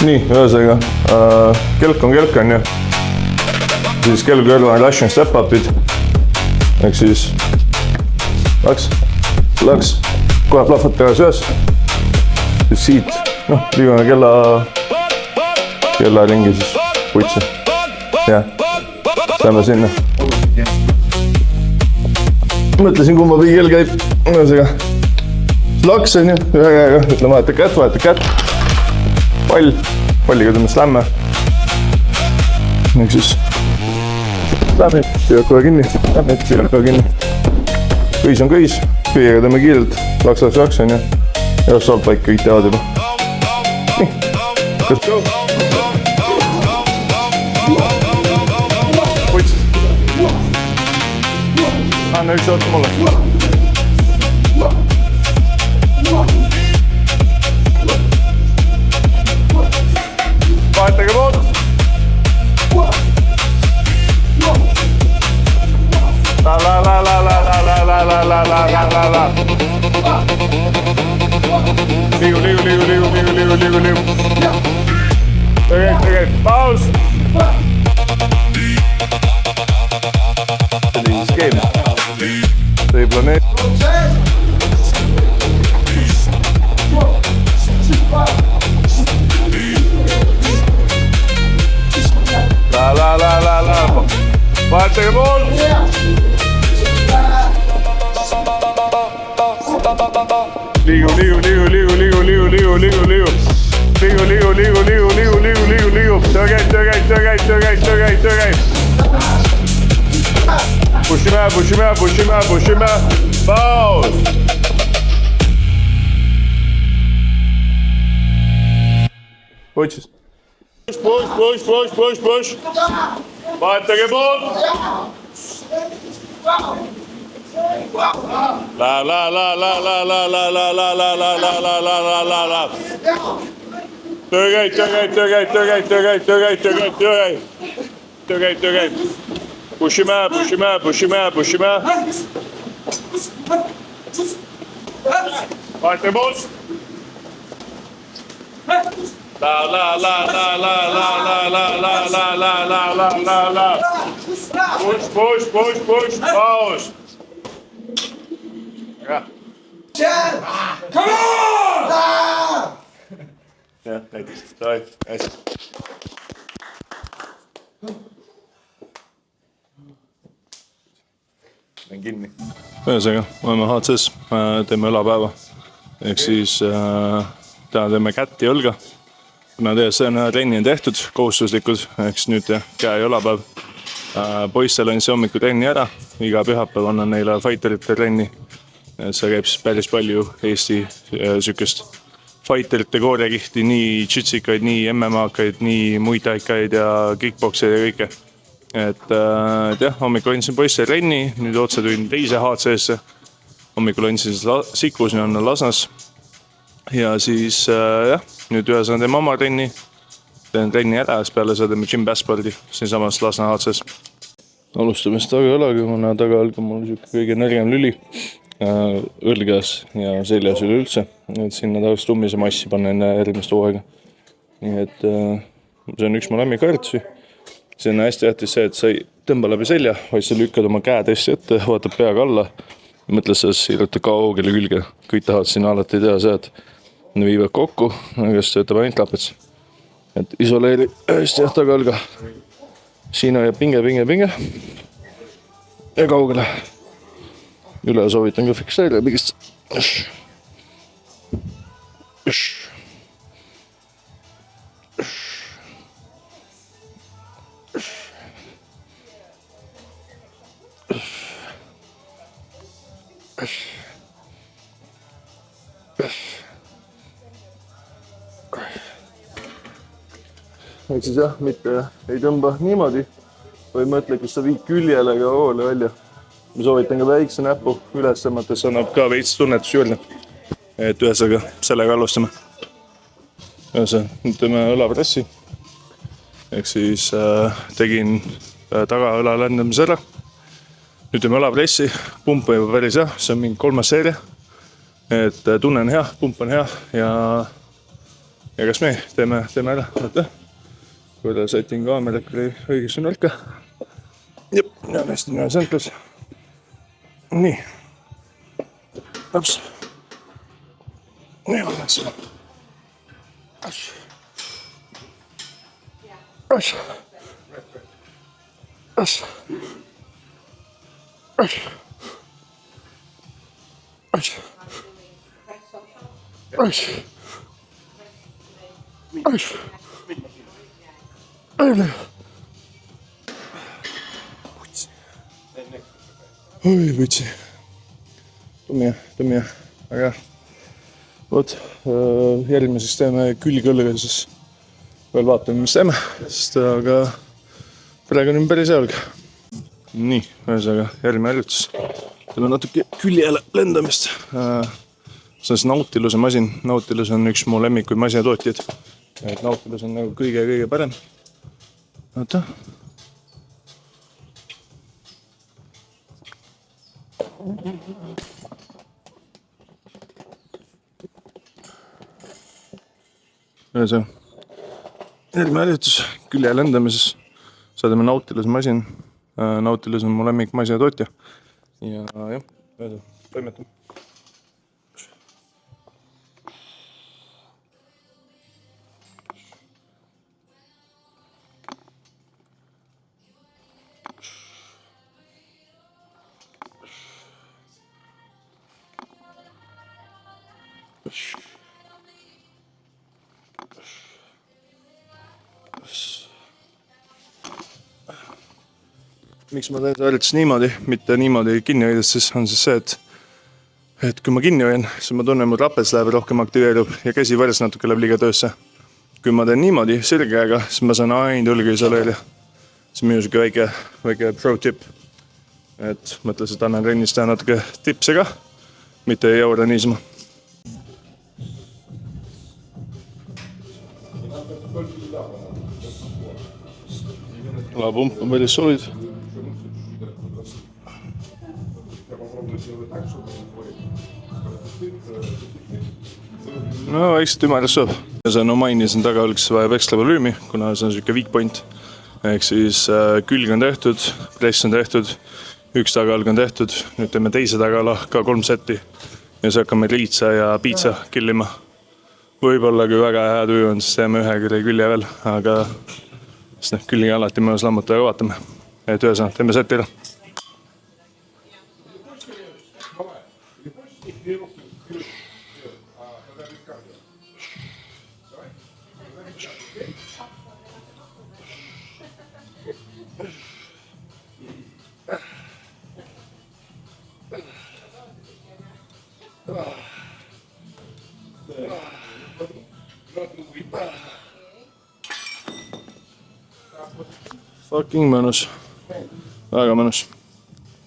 nii, ühesõnaga, kelk on ju. Siis kelgu kõrval on rushing step-upid. Ehk siis laks, kohe plahvad tagasi üles. Siis siit, liigume kella ringi siis putsi. Jah, saame sinna. Mõtlesin, kumma pidi kell käib. Ühesõnaga, laks on ju, ühe käega, ütle vaata kätt. Palliga tõmbas lämme. Ehk siis lämme, püüab kohe kinni. Kõis on kõis, püüaga tõmme kiirelt, laks on ju. Ja saab paika kõik teavad juba. Nii, let's go! Puts. Anna üks oota mulle. Vahetage pood. La. Liigu. Tegelikult. Paus. See oli skeem. See ei planeet. La. Vahetage pool. Liigu. Töö käib. Pushime. Paus. Push. Vahetage pool. La. Töö käib. Pushime. Vahetage pool. La. Push. Paus. Yeah. Come on! Jah, näiteks. Sai, hästi. Lähen kinni. Ühesõnaga, oleme HCS, teeme õlapäeva. Ehk siis täna teeme kätt ja õlga. Kuna TSN trenni on tehtud, kohustuslikud, ehk siis nüüd käe ja õlapäev. Poistel on see hommiku trenni ära. Iga pühapäev annan neile fighterite trenni. See käib siis päris palju Eesti sükest fighterite kooriakihti, nii jitsikaid, nii MMA-kaid, nii muid taikaid ja kickboxeid ja kõike. Et jah, hommikul andsin poiste trenni, nüüd otse tulin teise HCS-e. Hommikul andsin Sikus, nüüd on Lasnas. Ja siis jah, nüüd ühesõnaga teeme oma trenni. Teen trenni ära, siis peale seda teeme Jim Baspardi, siin samas Lasna HCS. Alustame siis tagaõlaga, kuna tagaõlg on mul kõige nõrgem lüli. Õlgas ja seljas üleüldse, et sinna tahaks tummise massi panna enne järgmist hooaega. Nii et see on üks mu lemmikharjutusi. See on hästi tähtis see, et sa ei tõmba läbi selja, vaid sa lükkad oma käed hästi ette, vaatad peaga alla ja mõtled selles siirata kaugele külge. Kõik tahavad sinna alati teha see, et need viivad kokku, aga siis töötab ainult lapets. Et isoleeri hästi tagaõlga. Siin hoiab pinge ja kaugele. Üle soovitan ka fikseerida pigist. Ehk siis jah, mitte ei tõmba niimoodi, või mõtle, kus sa viid küljele ka hoole välja. Ma soovitan ka väikse näpu üles tõmmates, annab ka veits tunnetus juurde. Et ühesõnaga, sellega alustame. Nüüd teeme õlapressi. Ehk siis tegin tagaõla ländamise ära. Nüüd teeme õlapressi, pump on juba päris hea, see on mingi 3. seeria. Et tunne on hea, pump on hea ja ja kas me teeme ära, vaata. Kui setting kaamerat oli õigesse nurka. Jep, ja hästi näe sõnklas. Nii. Laps. Nii on läks. Aš. Aš. Aš. Aš. Aš. Aš. Aš. Aile. Oi, võtsi. Tõmja. Aga vot, järgmiseks teeme külgõllega, siis veel vaatame, mis teeme, sest aga praegu on päris jalg. Nii, ühesõnaga järgmine harjutus. Teeme natuke küljele lendamist. See on Nautiluse masin. Nautilus on üks mu lemmikuid masinatootjaid. Et Nautilus on nagu kõige parem. Oota. Ühesõnaga, järgmine harjutus külje lendamises. Saadame Nautiluse masin. Nautilus on mu lemmik masinatootja. Ja jah, ühesõnaga, toimetame. Miks ma teen see harjutus niimoodi, mitte niimoodi kinni hoides, siis on siis see, et kui ma kinni hoian, siis ma tunnen, mu trapets läheb rohkem aktiveerub ja käsi varjas natuke läheb liiga töösse. Kui ma teen niimoodi sirgeaega, siis ma saan ainult õlga isoleerida. See on minu siuke väike pro tip. Et mõtles, et annan rennis teha natuke tipse ka, mitte ei jaura niisama. Pump on päris solid. No väikselt ümaras sööb. Ja see on mainisin tagaolks vajab ekstra volüümi, kuna see on siuke weak point. Ehk siis külg on tehtud, press on tehtud, üks tagaolg on tehtud. Nüüd teeme teise tagala ka 3 setti. Ja siis hakkame riitsa ja piitsa killima. Võib-olla kui väga hea tuju on, siis teeme ühe külje veel, aga siis külgi alati mõnus lammutada ja vaatame. Et ühesõnaga, teeme seti ära. Fucking mõnus. Väga mõnus.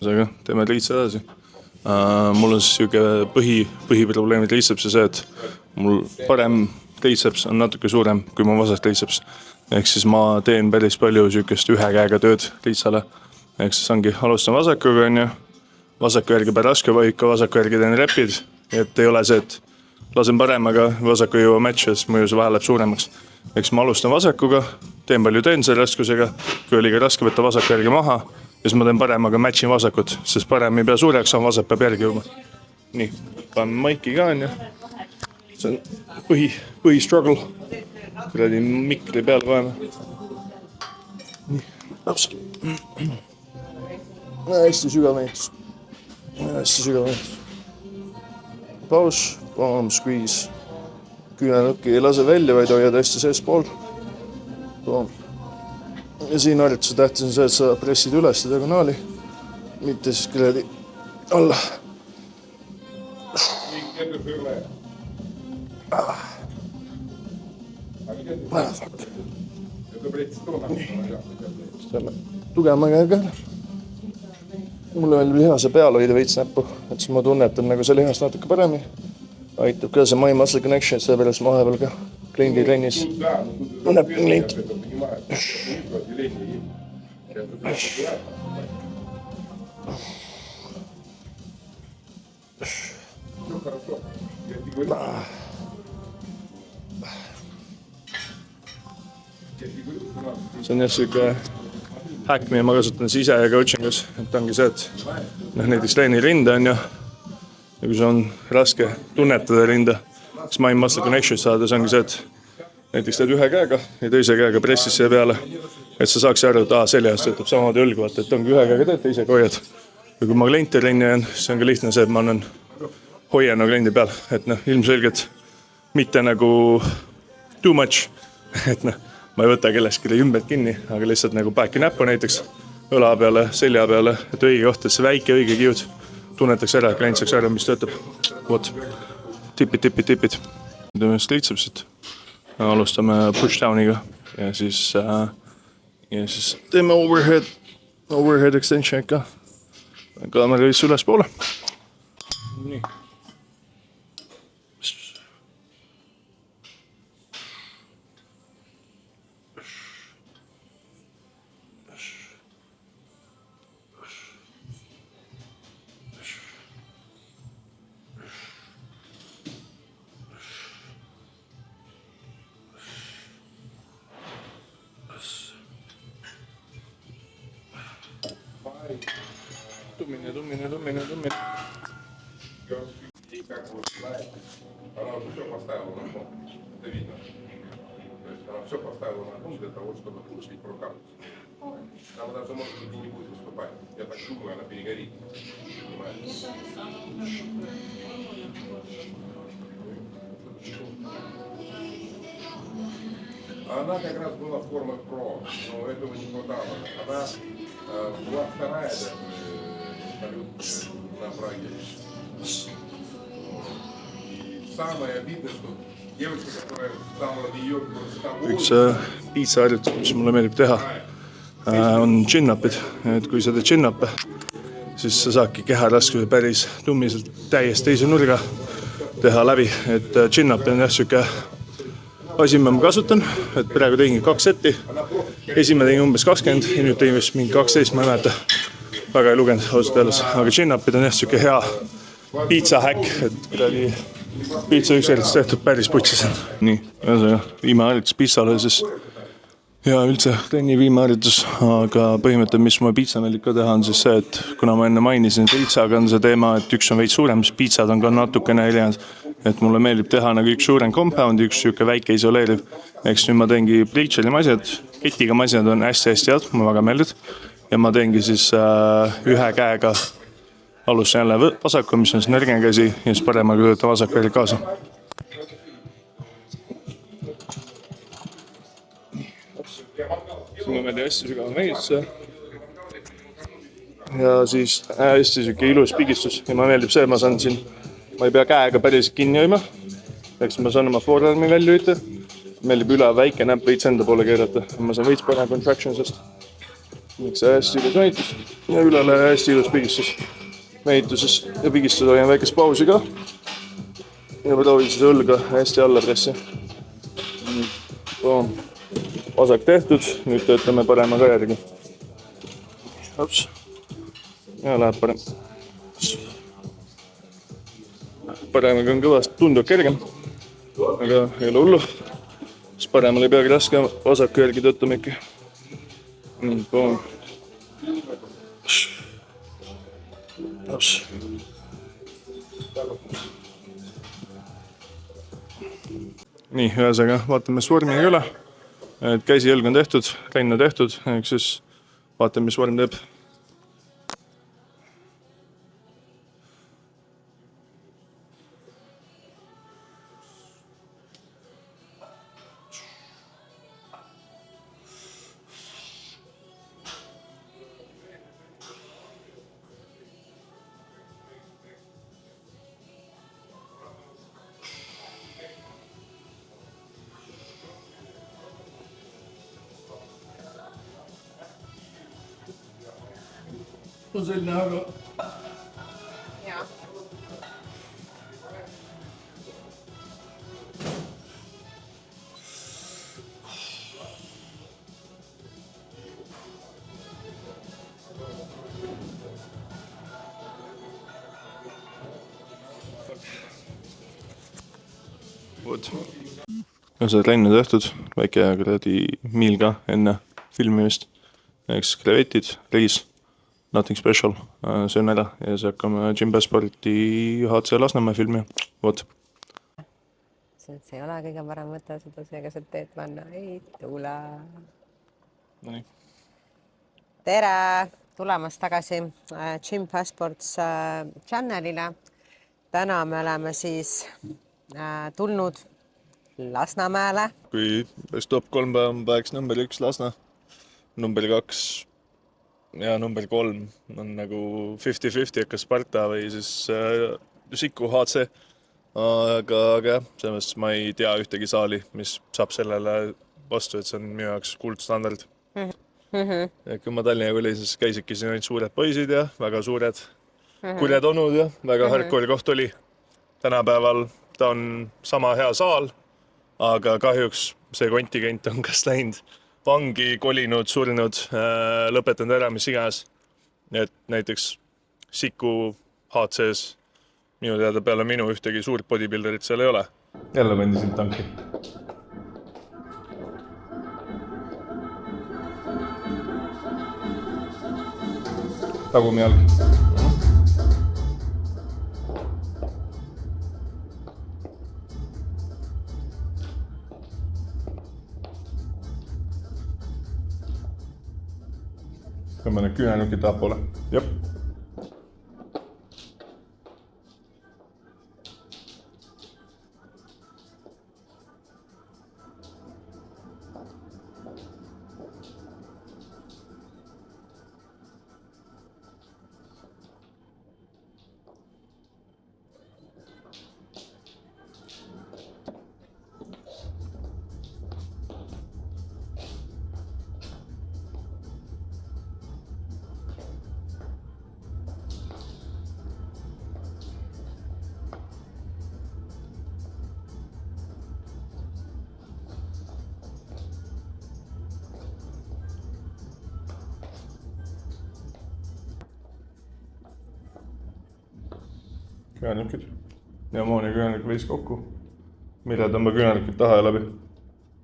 Aga teeme riitsa edasi. Mul on siuke põhiprobleemi triitsepsi see, et mul parem triitseps on natuke suurem kui mu vasak triitseps. Ehk siis ma teen päris palju siukest ühe käega tööd triitsale. Ehk siis ongi, alustan vasakuga, on ju. Vasaku järgi päris raske vahika, vasaku järgi teen repid. Et ei ole see, et lasen paremaga, vasaku ei jõua matchi, siis mõju see vahel läheb suuremaks. Ehk siis ma alustan vasakuga, teen palju teen selle raskusega, kui oli ka raske võtta vasaku järgi maha, ja siis ma teen paremaga matchin vasakut, sest parem ei pea suureks, on vasak peab järgi jõuma. Nii, panen maiki ka, on ju. See on põhi struggle. Kuradi mikri peal vajame. Nii, laps. Hästi sügav näitus. Hästi sügav näitus. Paus, palm squeeze. Küünelõkki ei lase välja, vaid hoiad hästi sees pool. Ja siin harjutuse tähtis on see, et sa pressid üles diagonaali, mitte siis kuradi alla. Fuck. Tugevama käega. Mulle veel lihase peal hoida veits näppu, et siis ma tunnetan nagu see lihas natuke paremini. Aitab ka see my muscle connection, see pärast ma vahepeal ka kliendi trennis näppin klienti. see on jah siuke häkk, mida ma kasutan siis ise ja coachingus, et ongi see, et näiteks treeni rinda on ju, ja kui sul on raske tunnetada rinda, siis mind muscle connection saada, see ongi see, et näiteks teed ühe käega ja teise käega pressis see peale, et sa saaks aru, et seljast võtab samamoodi õlgu, vaata, et ongi ühe käega teed, teisega hoiad. Ja kui ma klienti trenni jään, siis on ka lihtne see, et ma annan hoian kliendi peal, et ilmselgelt mitte nagu too much, et ma ei võta kellestki ümbert kinni, aga lihtsalt nagu pääki näppu näiteks õla peale, selja peale, et õige koht, et see väike õige kiud tunnetaks ära, klient saaks ära, mis töötab. Vot, tipid. Teeme triitsepsit. Alustame pushdowniga ja siis teeme overhead extension ka. Kaamera viis üles poole. Nii. Tummine. Она все поставила на фон. Это видно. То есть она все поставила на фон для того, чтобы получить прокапус. Она даже, может быть, и не будет выступать. Я так думаю, она перегорит. Она как раз была формы про, но этого не хватало. Она была вторая даже на Праге. И самое обидное, что девочка, которая стала в ее üks piitsaharjutus, mis mulle meeldib teha, on chin-up'id. Et kui sa teed chin-up'e, siis sa saadki keharaskuse päris tummiselt täiesti teise nurga teha läbi. Et chin-up on jah siuke asi, mida ma kasutan, et praegu tegin 2 setti. Esimene tegin umbes 20 ja nüüd tegin vist mingi 12, ma ei mäleta. Väga ei lugenud ausalt öeldes, aga chin-up'id on jah siuke hea piitsa häkk, et kuidagi piitsa ükselits tehtud päris putsis. Nii, viime harjutus piitsale siis ja üldse trenni viime harjutus, aga põhimõte, mis ma piitsa meeldib ka teha, on siis see, et kuna ma enne mainisin, et piitsaga on see teema, et üks on veits suurem, siis piitsad on ka natukene erinevad, et mulle meeldib teha nagu üks suurem compound, üks siuke väike isoleeriv. Eks nüüd ma teengi breacheri masjad, ketiga masjad on hästi head, mulle väga meeldib. Ja ma teengi siis ühe käega alustasin jälle vasaku, mis on siis nõrgem käsi ja siis paremaga töötab vasaku jälle kaasa. Siin ma meeldin hästi sügava meelituse. Ja siis hästi siuke ilus pigistus ja ma meeldib see, ma saan siin, ma ei pea käega päris kinni hoima. Eks ma saan oma forearmi välja üte. Meeldib üle väike näpp veits enda poole keerata. Ma saan veits parem contractionsest. Miks see hästi ilus mehitus ja ülele hästi ilus pigistus. Mehituses ja pigistus hoian väikest pausi ka. Ja proovin siis õlga hästi alla pressi. Vasak tehtud, nüüd töötame parema ka järgi. Hops. Ja läheb parem. Paremaga on kõvasti tundub kergem, aga ei ole hullu. Siis paremal ei peagi raske vasaku järgi töötama ikka. Nii, pool. Hops. Nii, ühesõnaga vaatame vormiga üle. Et käsi jälg on tehtud, renn on tehtud, eks siis vaatame, mis vorm teeb. On selline aga... Jaa. Vot. Ja see trenn on tehtud, väike kuradi miil ka enne filmimist. Eks krevetid, riis, nothing special, söön ära ja siis hakkame Jim Passporti HC Lasnamäe filmi. Vot. see ei ole kõige parem mõte seda seega sealt teed panna. Ei tule. Nonii. Tere! Tulemast tagasi Jim Passports channelile. Täna me oleme siis tulnud Lasnamäele. Kui top 3 päeva on päevaks number 1 Lasna, number 2 ja number 3 on nagu 50-50, kas Sparta või siis Siku HC. Aga jah, selles mõttes ma ei tea ühtegi saali, mis saab sellele vastu, et see on minu jaoks kuldstandard. Kui ma Tallinna olin, siis käisidki siin ainult suured poisid ja väga suured kurjad onud ja väga hardcore koht oli. Tänapäeval ta on sama hea saal, aga kahjuks see kontingent on kas läinud vangi, kolinud, surnud, lõpetanud ära, mis iganes. Et näiteks Siku HC-s minu teada peale minu ühtegi suurt bodybuilderit seal ei ole. Jälle pandisin tanki. Tagumi jalg. Tõmba need küünenukid tahapoole. Jep. Küünenukid ja mooni küünenuk veis kokku, mille tõmba küünenukid taha ja läbi.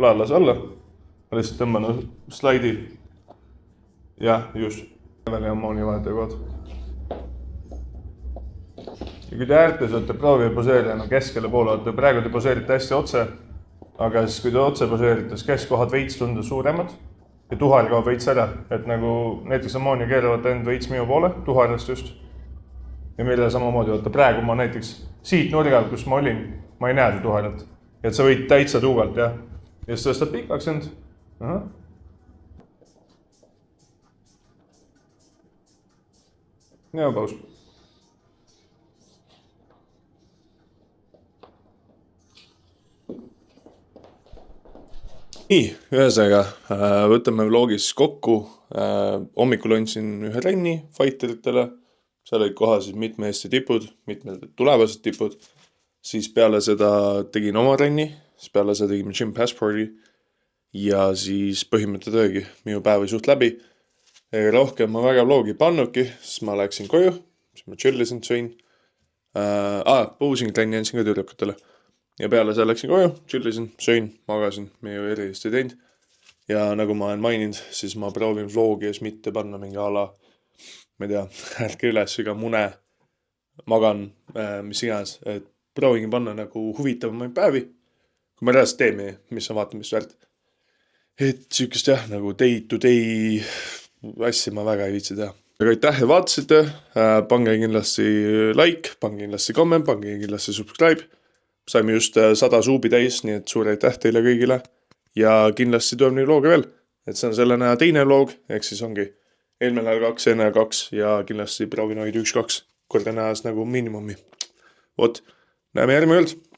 Laadlas alla, ma lihtsalt tõmban slaidi. Jah, just. Välja on mooni vahetaja kohad. Ja kui te äärtes olete, proovige poseerida keskele poole, olete praegu te poseerite hästi otse, aga siis kui te otse poseerite, siis keskkohad veits tunda suuremad ja tuhar kaob veits ära, et nagu näiteks mooni keeravad end veits minu poole, tuharast just. Ja meile samamoodi, vaata praegu ma näiteks siit nurgal, kus ma olin, ma ei näe su tuharat. Et sa võid täitsa tuugalt, jah. Ja siis tõstad pikaks end. Aha. Ja paus. Nii, ühesõnaga, võtame vlogis kokku. Hommikul andsin ühe renni fighteritele. Seal olid koha siis mitme Eesti tipud, mitmed tulevased tipud. Siis peale seda tegin oma renni, siis peale seda tegime Jim Passporti ja siis põhimõtted oligi. Minu päev oli suht läbi. Rohkem ma väga vlogi pannuki, siis ma läksin koju, siis ma chillisin, sõin. Puusin trenni andsin ka tüdrukutele. Ja peale seal läksin koju, chillisin, sõin, magasin, me ju erilist ei teinud. Ja nagu ma olen maininud, siis ma proovin vlogi ees mitte panna mingi ala ma ei tea, ärke üles iga mune, magan, mis iganes, et proovin panna nagu huvitavamaid päevi, kui ma reaalselt teen, mis on vaatamist väärt. Et sükest jah, nagu day to day asja ma väga ei viitsi teha. Aga aitäh, et vaatasite, pange kindlasti like, pange kindlasti comment, pange kindlasti subscribe. Saime just 100 suubi täis, nii et suur aitäh teile kõigile ja kindlasti tuleb neid vloge veel. Et see on selle näha teine vlog, ehk siis ongi eelmine nädal 2, enne 2 ja kindlasti proovin hoida 1-2 korda nähas nagu miinimumi. Vot, näeme järgmine kord.